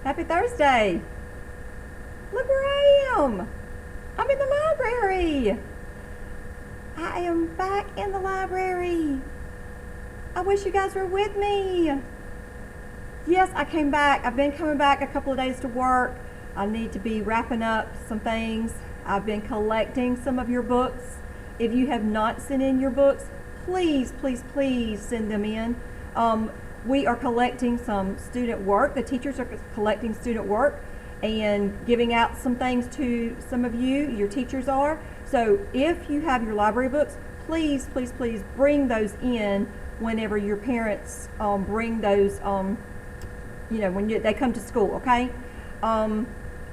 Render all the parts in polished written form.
Happy Thursday. Look where I am. I'm in the library. I am back in the library. I wish you guys were with me. Yes, I came back. I've been coming back a couple of days to work. I need to be wrapping up some things. I've been collecting some of your books. If you have not sent in your books, please, please, please send them in. We are collecting some student work. The teachers are collecting student work and giving out some things to some of you. Your teachers are. So if you have your library books, please, please, please bring those in whenever your parents bring those, when they come to school, okay?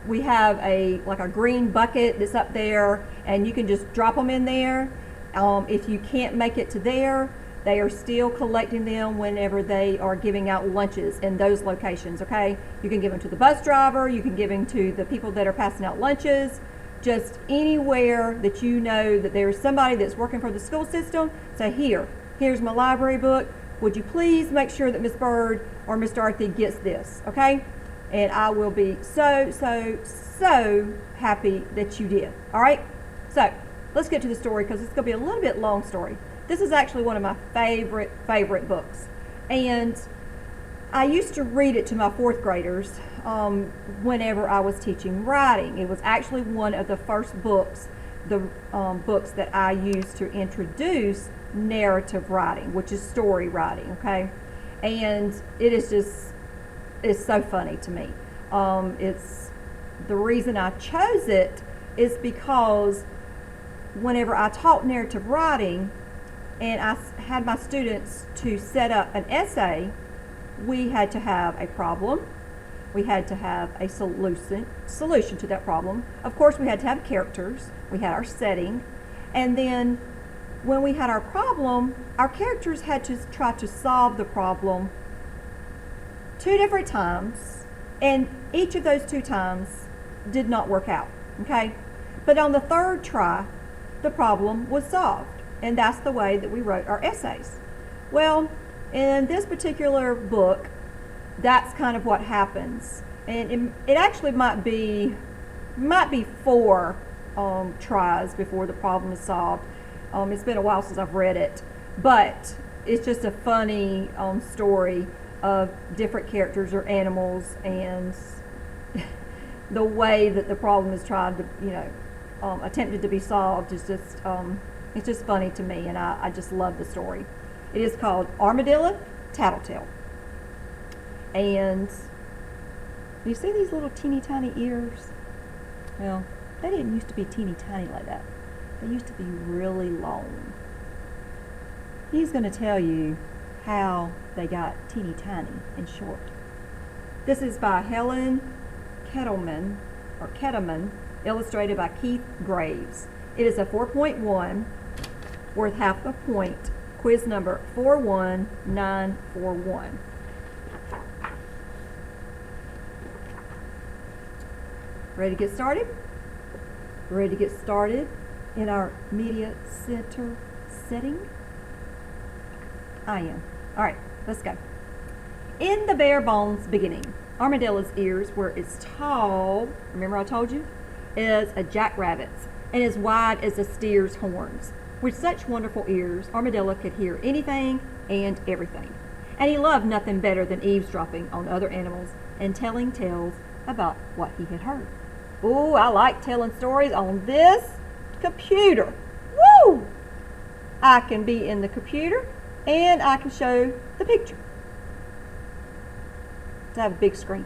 We have a green bucket that's up there, and you can just drop them in there. If you can't make it to there, they are still collecting them whenever they are giving out lunches in those locations, okay? You can give them to the bus driver, you can give them to the people that are passing out lunches, just anywhere that you know that there's somebody that's working for the school system. Say, here's my library book. Would you please make sure that Miss Byrd or Mr. Arthur gets this, okay? And I will be so, so, so happy that you did, all right? So let's get to the story because it's going to be a little bit long story. This is actually one of my favorite books. And I used to read it to my fourth graders whenever I was teaching writing. It was actually one of the first books, books that I used to introduce narrative writing, which is story writing, okay? And it's so funny to me. It's the reason I chose it is because whenever I taught narrative writing and I had my students to set up an essay, we had to have a problem. We had to have a solution to that problem. Of course, we had to have characters. We had our setting. And then when we had our problem, our characters had to try to solve the problem 2 different times, and each of those 2 times did not work out, okay? But on the 3rd try, the problem was solved, and that's the way that we wrote our essays. Well, in this particular book, that's kind of what happens, and it actually might be 4 tries before the problem is solved. It's been a while since I've read it, but it's just a funny story of different characters or animals, and the way that the problem is tried to, attempted to be solved is just, it's just funny to me, and I just love the story. It is called Armadillo, Tattletale. And you see these little teeny tiny ears? Well, they didn't used to be teeny tiny like that. They used to be really long. He's going to tell you how they got teeny tiny and short. This is by Helen Kettleman, illustrated by Keith Graves. It is a 4.1, worth half a point, quiz number 41941. Ready to get started? Ready to get started in our media center setting? I am. All right, let's go. In the bare bones beginning, Armadillo's ears were as tall, remember I told you, as a jackrabbit's, and as wide as a steer's horns. With such wonderful ears, Armadillo could hear anything and everything. And he loved nothing better than eavesdropping on other animals and telling tales about what he had heard. Ooh, I like telling stories on this computer. Woo! I can be in the computer and I can show the picture. I have a big screen.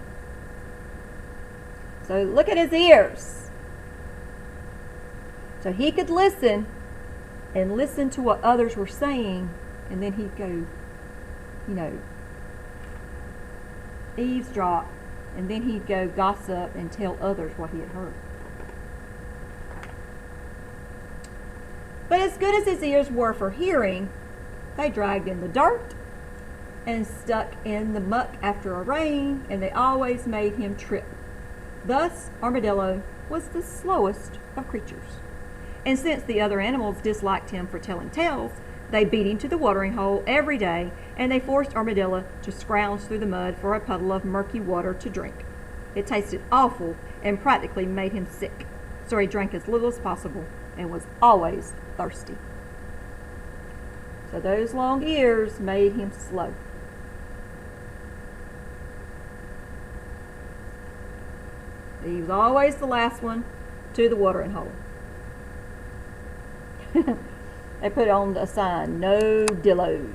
So look at his ears. So he could listen and listen to what others were saying, and then he'd go, eavesdrop, and then he'd go gossip and tell others what he had heard. But as good as his ears were for hearing, they dragged in the dirt and stuck in the muck after a rain, and they always made him trip. Thus, Armadillo was the slowest of creatures. And since the other animals disliked him for telling tales, they beat him to the watering hole every day, and they forced Armadillo to scrounge through the mud for a puddle of murky water to drink. It tasted awful and practically made him sick, so he drank as little as possible and was always thirsty. So those long ears made him slow. He was always the last one to the watering hole. They put on a sign, no dillos.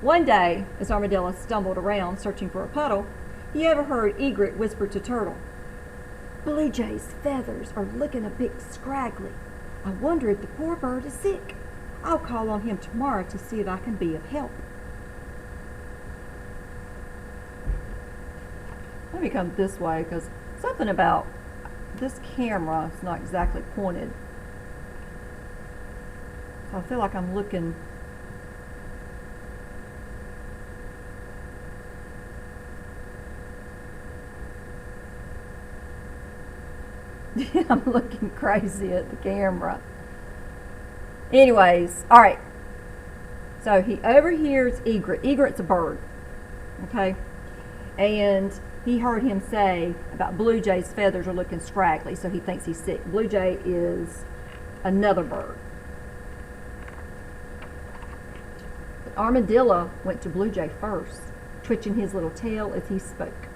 One day, as Armadillo stumbled around searching for a puddle, he overheard Egret whisper to Turtle, "Blue Jay's feathers are looking a bit scraggly. I wonder if the poor bird is sick. I'll call on him tomorrow to see if I can be of help." Let me come this way because something about this camera is not exactly pointed. So I feel like I'm looking. I'm looking crazy at the camera. Anyways, all right. So he overhears Egret. Egret's a bird, okay? And he heard him say about Blue Jay's feathers are looking scraggly, so he thinks he's sick. Blue Jay is another bird. But Armadillo went to Blue Jay first, twitching his little tail as he spoke.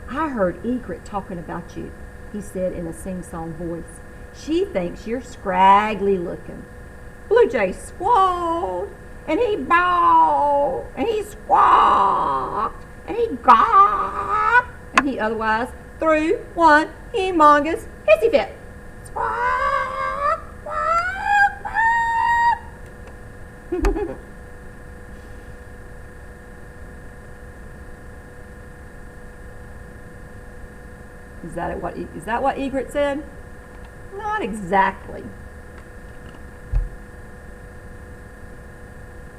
"I heard Egret talking about you," he said in a sing-song voice. "She thinks you're scraggly looking." Blue Jay squalled, and he bawled, and he squawked, and he gawked, and he otherwise threw one humongous hissy fit. Squawk, squawk, squawk. Is that what Egret said? Not exactly.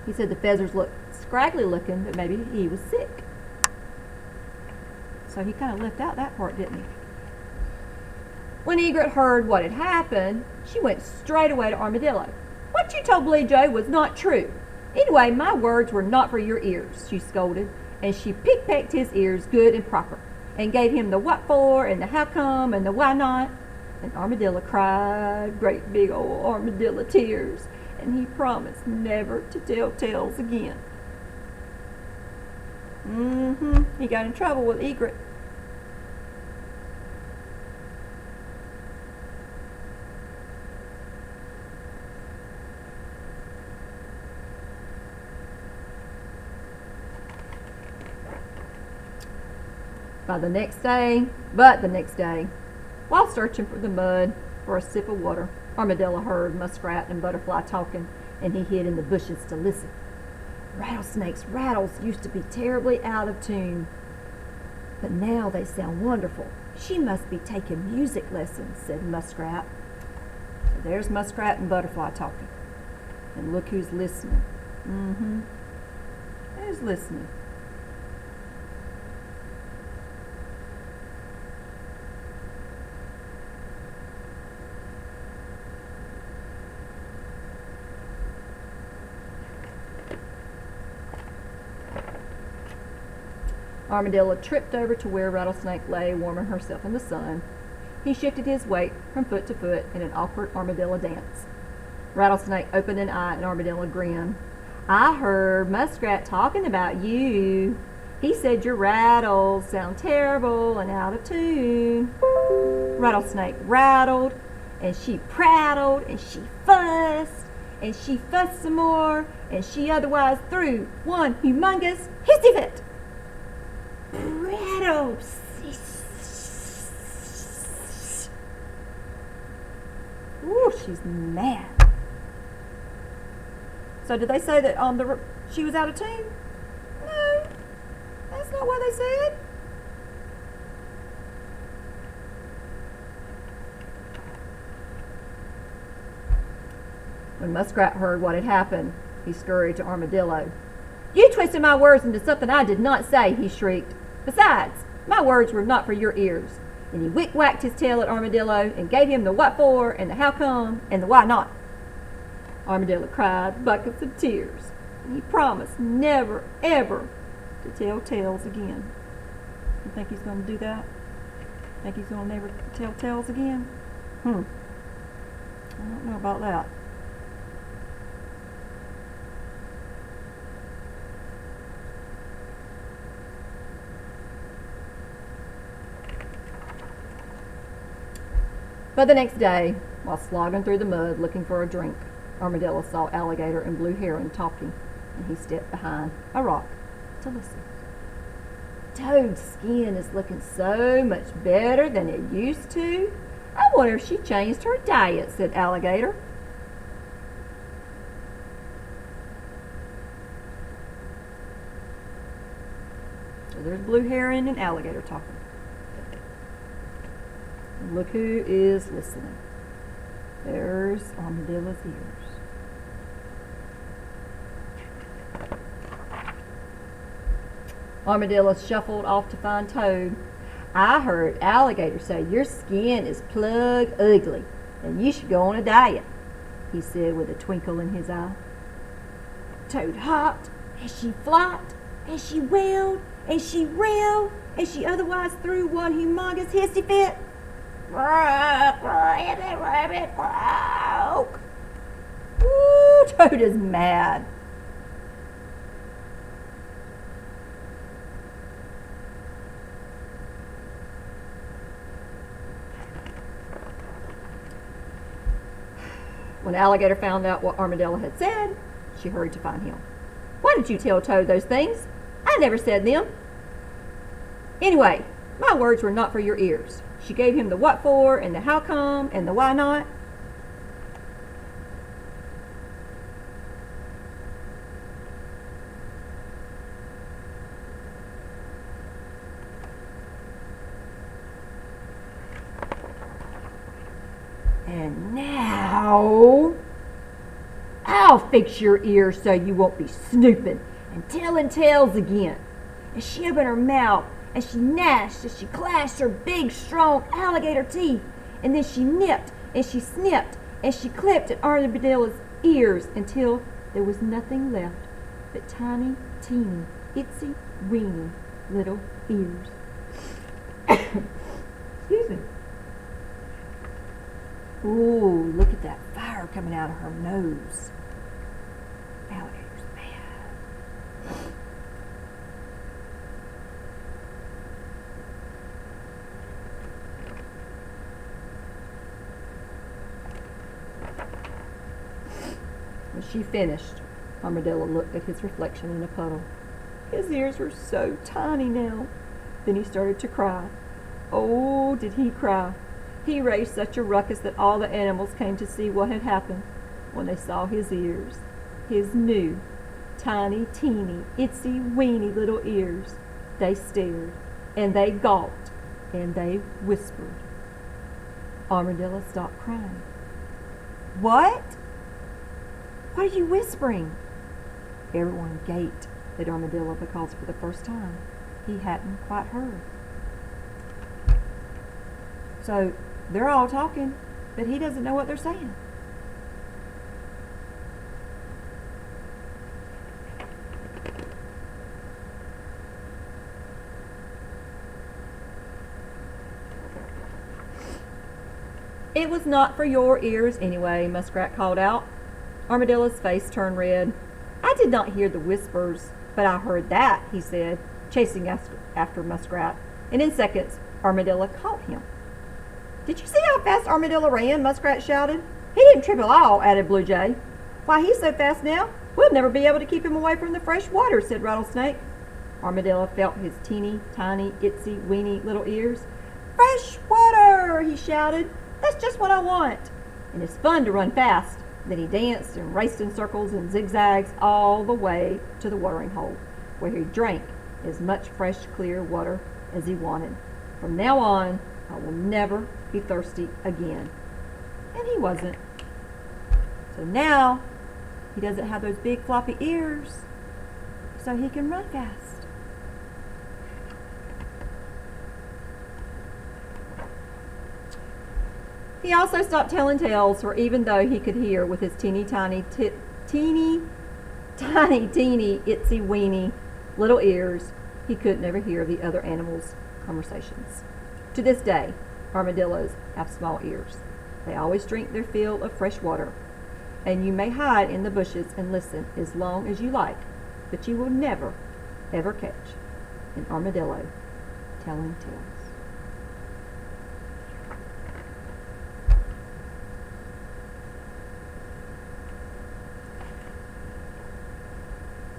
He said the feathers looked scraggly looking, but maybe he was sick. So he kind of left out that part, didn't he? When Egret heard what had happened, she went straight away to Armadillo. "What you told Blue Jay was not true. Anyway, my words were not for your ears," she scolded, and she pick-pecked his ears good and proper, and gave him the what for, and the how come, and the why not. And Armadillo cried great big old armadillo tears, and he promised never to tell tales again. He got in trouble with Egret. The next day, while searching for the mud for a sip of water, Armadillo heard Muskrat and Butterfly talking, and he hid in the bushes to listen. "Rattlesnakes' rattles used to be terribly out of tune, but now they sound wonderful. She must be taking music lessons," said Muskrat. So there's Muskrat and Butterfly talking. And look who's listening. Who's listening? Armadillo tripped over to where Rattlesnake lay warming herself in the sun. He shifted his weight from foot to foot in an awkward armadillo dance. Rattlesnake opened an eye and Armadillo grinned. "I heard Muskrat talking about you. He said your rattles sound terrible and out of tune." Rattlesnake rattled, and she prattled, and she fussed some more, and she otherwise threw one humongous hissy fit. Rattle. Ooh, she's mad. So did they say that she was out of tune? No, that's not what they said. When Muskrat heard what had happened, he scurried to Armadillo. "You twisted my words into something I did not say," he shrieked. "Besides, my words were not for your ears." And he whacked his tail at Armadillo and gave him the what for and the how come and the why not. Armadillo cried buckets of tears. And he promised never, ever to tell tales again. You think he's going to do that? Think he's going to never tell tales again? I don't know about that. But the next day, while slogging through the mud looking for a drink, Armadillo saw Alligator and Blue Heron talking, and he stepped behind a rock to listen. Toad's skin is looking so much better than it used to. I wonder if she changed her diet, said Alligator. So there's Blue Heron and Alligator talking. And look who is listening. There's Armadillo's ears. Armadillo shuffled off to find Toad. I heard Alligator say your skin is plug ugly and you should go on a diet, he said with a twinkle in his eye. Toad hopped, and she flopped, and she wailed, and she railed, and she otherwise threw one humongous hissy fit. Rabbit, rabbit, croak. Ooh, Toad is mad. When Alligator found out what Armadillo had said, she hurried to find him. Why did you tell Toad those things? I never said them. Anyway, my words were not for your ears. She gave him the what for and the how come and the why not. And now, I'll fix your ears so you won't be snooping and telling tales again. And she opened her mouth and she gnashed and she clashed her big, strong alligator teeth. And then she nipped and she snipped and she clipped at Armadillo's ears until there was nothing left but tiny, teeny, itsy, weeny little ears. Excuse me. Ooh, look at that fire coming out of her nose. Alligator's mad. When she finished, Armadillo looked at his reflection in a puddle. His ears were so tiny now. Then he started to cry. Oh, did he cry. He raised such a ruckus that all the animals came to see what had happened. When they saw his ears, his new, tiny, teeny, itsy, weeny little ears, they stared, and they gawped, and they whispered. Armadillo stopped crying. What? What are you whispering? Everyone gaped at Armadillo because for the first time he hadn't quite heard. So they're all talking, but he doesn't know what they're saying. It was not for your ears anyway, Muskrat called out. Armadillo's face turned red. I did not hear the whispers, but I heard that, he said, chasing after Muskrat. And in seconds, Armadillo caught him. Did you see how fast Armadillo ran? Muskrat shouted. He didn't trip at all, added Blue Jay. Why, he's so fast now, we'll never be able to keep him away from the fresh water, said Rattlesnake. Armadillo felt his teeny, tiny, itsy, weeny little ears. Fresh water, he shouted. That's just what I want. And it's fun to run fast. Then he danced and raced in circles and zigzags all the way to the watering hole, where he drank as much fresh, clear water as he wanted. From now on, I will never be thirsty again. And he wasn't. So now, he doesn't have those big floppy ears, so he can run fast. He also stopped telling tales, for even though he could hear with his teeny tiny, teeny, itsy weeny little ears, he could never hear the other animals' conversations. To this day, armadillos have small ears. They always drink their fill of fresh water, and you may hide in the bushes and listen as long as you like, but you will never, ever catch an armadillo telling tales.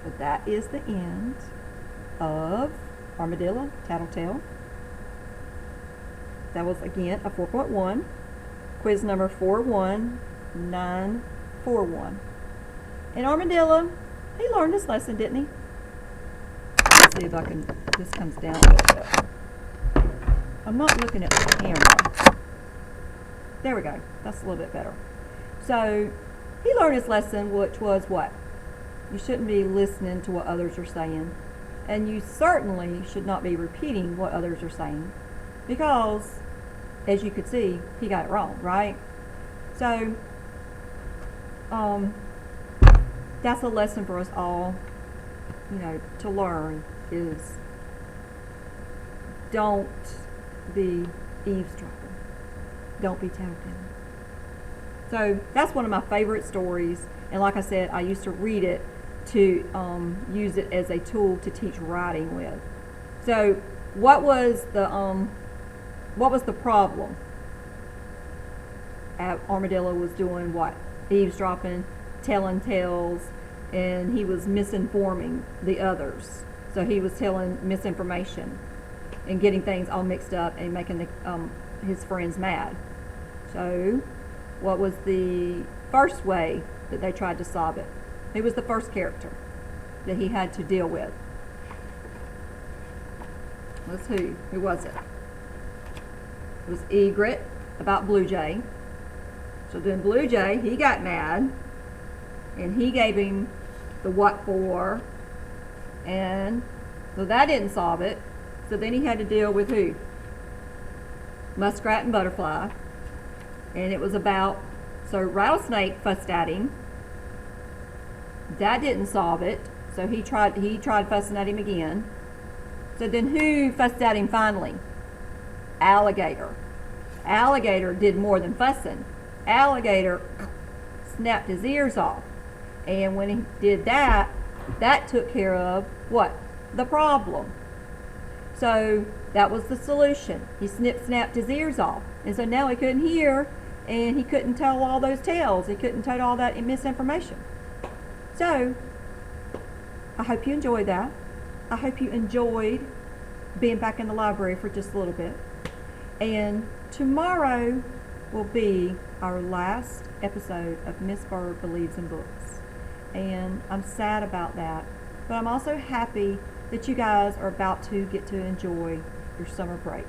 So that is the end of Armadillo, Tattletale. That was again a 4.1. Quiz number 41941. And Armadillo, he learned his lesson, didn't he? Let's see if I can, this comes down a little bit. I'm not looking at the camera. There we go. That's a little bit better. So he learned his lesson, which was what? You shouldn't be listening to what others are saying. And you certainly should not be repeating what others are saying. Because, as you could see, he got it wrong, right? So, that's a lesson for us all, to learn is don't be eavesdropping. Don't be tattletelling. So that's one of my favorite stories. And like I said, I used to read it to use it as a tool to teach writing with. So what was the problem? Armadillo was doing what? Eavesdropping, telling tales, and he was misinforming the others. So he was telling misinformation and getting things all mixed up and making his friends mad. So what was the first way that they tried to solve it? Who was the first character that he had to deal with? Who was it? It was Egret about Blue Jay. So then Blue Jay, he got mad, and he gave him the what for, and so that didn't solve it. So then he had to deal with who? Muskrat and Butterfly. And it was about, so Rattlesnake fussed at him. That didn't solve it. So he tried fussing at him again. So then who fussed at him finally? Alligator. Alligator did more than fussing. Alligator snapped his ears off. And when he did that, that took care of what? The problem. So that was the solution. He snapped his ears off. And so now he couldn't hear, and he couldn't tell all those tales. He couldn't tell all that misinformation. So I hope you enjoyed that. I hope you enjoyed being back in the library for just a little bit. And tomorrow will be our last episode of Miss Byrd Believes in Books. And I'm sad about that. But I'm also happy that you guys are about to get to enjoy your summer break.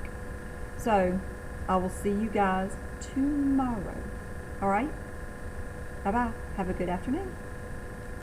So I will see you guys tomorrow. All right? Bye-bye. Have a good afternoon.